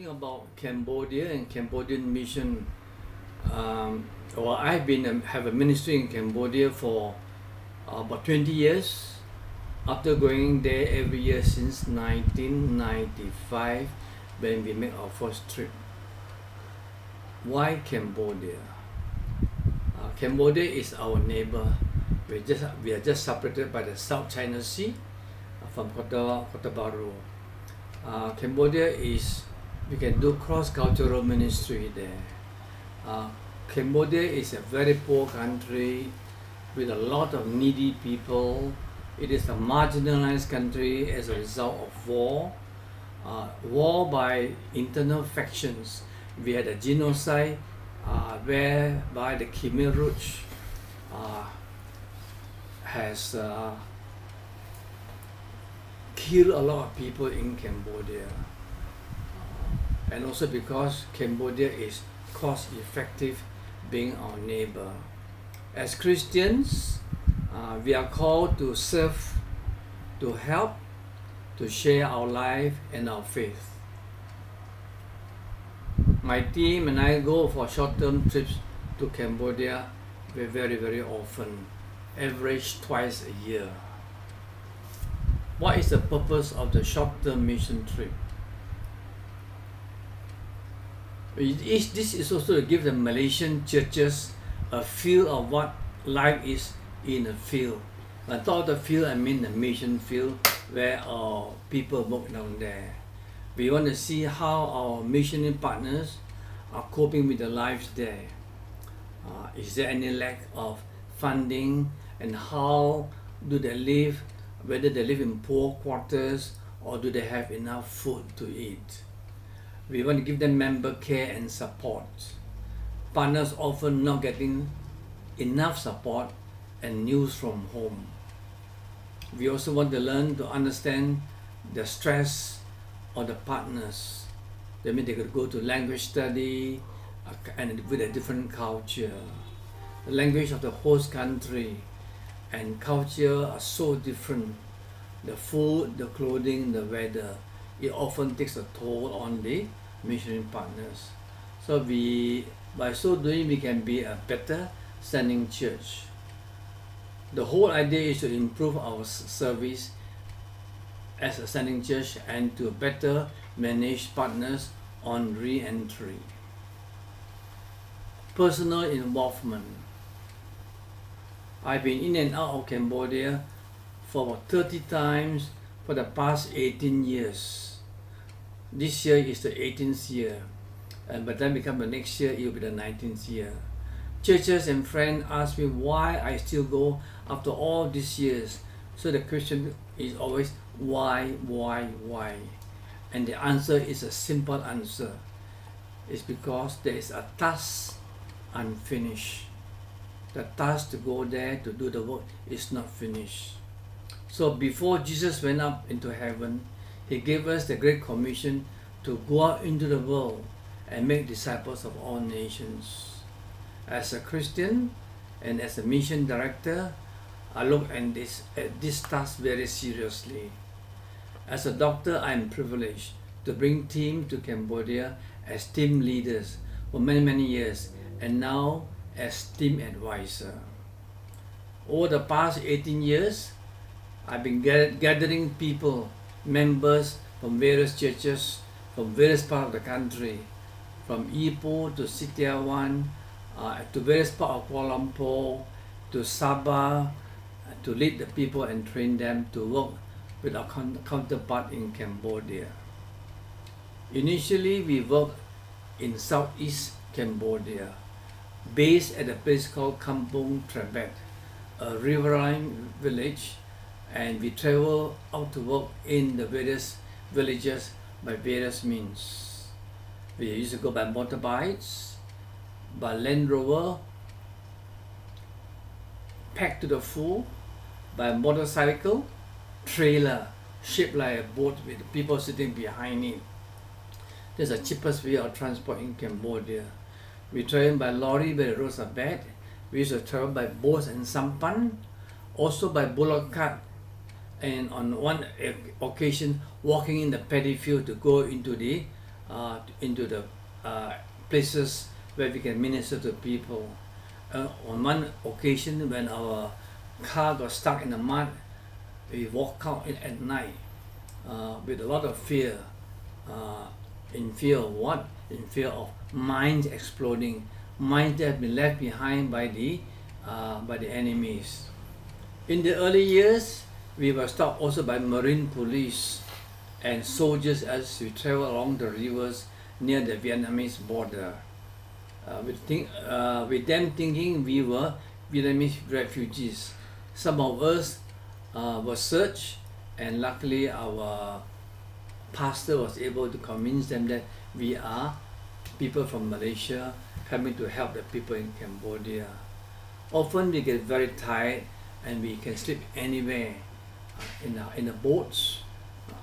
Talking about Cambodia and Cambodian mission, I've been have a ministry in Cambodia for about 20 years. After going there every year since 1995, when we made our first trip. Why Cambodia? Cambodia is our neighbor. We are just separated by the South China Sea from Kota Baru. Cambodia is, we can do cross-cultural ministry there. Cambodia is a very poor country with a lot of needy people. It is a marginalized country as a result of war by internal factions. We had a genocide whereby the Khmer Rouge has killed a lot of people in Cambodia. And also because Cambodia is cost-effective being our neighbor. As Christians, we are called to serve, to help, to share our life and our faith. My team and I go for short-term trips to Cambodia very, very often, average twice a year. What is the purpose of the short-term mission trip? This is also to give the Malaysian churches a feel of what life is in a field. When I talk the field, I mean the mission field where our people work down there. We want to see how our missionary partners are coping with their lives there. Is there any lack of funding, and how do they live, whether they live in poor quarters or do they have enough food to eat. We want to give them member care and support. Partners often not getting enough support and news from home. We also want to learn to understand the stress of the partners. That means they could go to language study and with a different culture. The language of the host country and culture are so different. The food, the clothing, the weather, it often takes a toll on the missionary partners. So by so doing, we can be a better sending church. The whole idea is to improve our service as a sending church and to better manage partners on re-entry. Personal involvement. I've been in and out of Cambodia for about 30 times for the past 18 years. This year is the 18th year, and by the time we come the next year, it will be the 19th year. Churches and friends ask me why I still go after all these years. So the question is always why? And the answer is a simple answer. It's because there is a task unfinished. The task to go there to do the work is not finished. So before Jesus went up into heaven, He gave us the Great Commission to go out into the world and make disciples of all nations. As a Christian and as a mission director, I look at this task very seriously. As a doctor, I am privileged to bring team to Cambodia as team leaders for many years, and now as team advisor. Over the past 18 years, I've been gathering people, members from various churches, from various parts of the country, from Ipoh to Sitiawan, to various parts of Kuala Lumpur, to Sabah, to lead the people and train them to work with our counterpart in Cambodia. Initially, we worked in southeast Cambodia, based at a place called Kampung Trebet, a riverine village, and we travel out to work in the various villages by various means. We used to go by motorbikes, by Land Rover, packed to the full, by motorcycle, trailer, shaped like a boat with people sitting behind it. That's the cheapest way of transport in Cambodia. We travel by lorry where the roads are bad. We used to travel by boats and sampan, also by bullock cart, and on one occasion walking in the paddy field to go into the into the places where we can minister to people. On one occasion, when our car got stuck in the mud, we walked out at night with a lot of fear. In fear of what? In fear of mines exploding, mines that have been left behind by the enemies. In the early years, we were stopped also by marine police and soldiers as we travel along the rivers near the Vietnamese border. With them thinking we were Vietnamese refugees. Some of us were searched, and luckily our pastor was able to convince them that we are people from Malaysia coming to help the people in Cambodia. Often we get very tired and we can sleep anywhere, in the boats,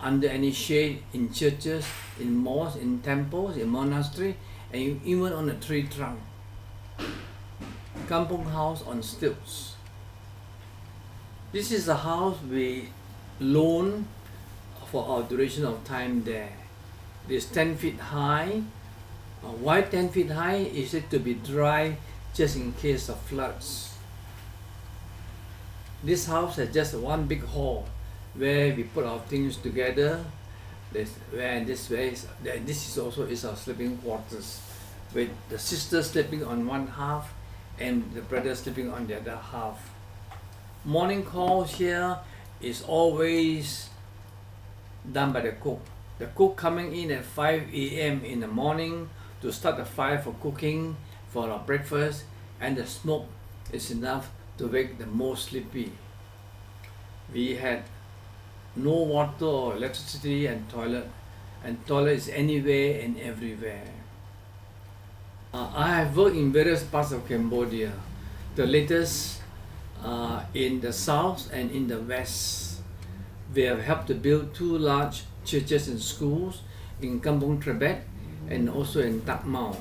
under any shade, in churches, in mosques, in temples, in monasteries, and even on a tree trunk. Kampung house on stilts. This is the house we loan for our duration of time there. It is 10 feet high. Why 10 feet high? Is it to be dry just in case of floods? This house has just one big hall where we put our things together. This is also our sleeping quarters, with the sister sleeping on one half and the brother sleeping on the other half. Morning calls here is always done by the cook. The cook coming in at 5 a.m. in the morning to start the fire for cooking for our breakfast, and the smoke is enough to wake the most sleepy. We had no water or electricity and toilet is anywhere and everywhere. I have worked in various parts of Cambodia, the latest in the south and in the west. We have helped to build 2 large churches and schools in Kampong Trebet and also in Tak Mau,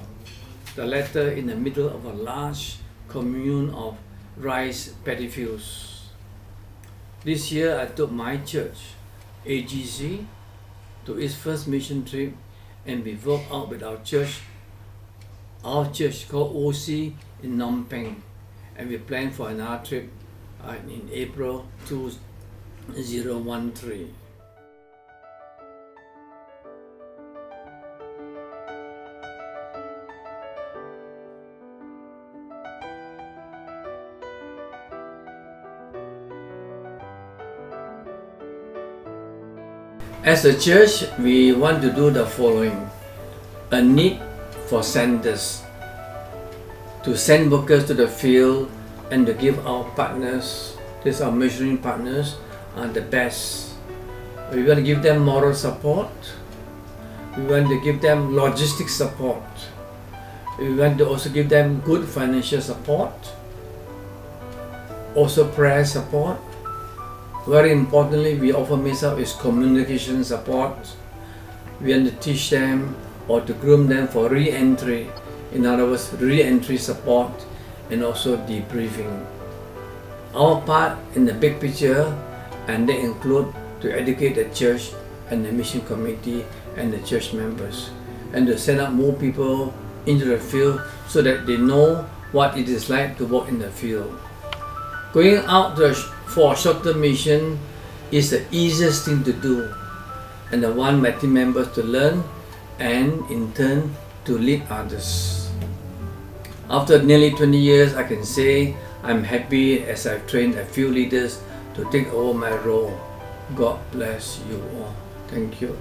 the latter in the middle of a large commune of rice paddy fields. This year I took my church, AGC, to its first mission trip, and we worked out with our church called OC in Phnom Penh, and we planned for another trip in April 2013. As a church, we want to do the following: a need for senders, to send workers to the field and to give our partners, these are missionary partners, the best. We want to give them moral support. We want to give them logistic support. We want to also give them good financial support, also prayer support. Very importantly, we offer Mesa is communication support. We want to teach them or to groom them for re-entry. In other words, re-entry support and also debriefing. Our part in the big picture, and they include to educate the church and the mission committee and the church members, and to send up more people into the field so that they know what it is like to work in the field. Going out for a short-term mission is the easiest thing to do, and the one my team members to learn and in turn to lead others. After nearly 20 years, I can say I'm happy as I've trained a few leaders to take over my role. God bless you all. Thank you.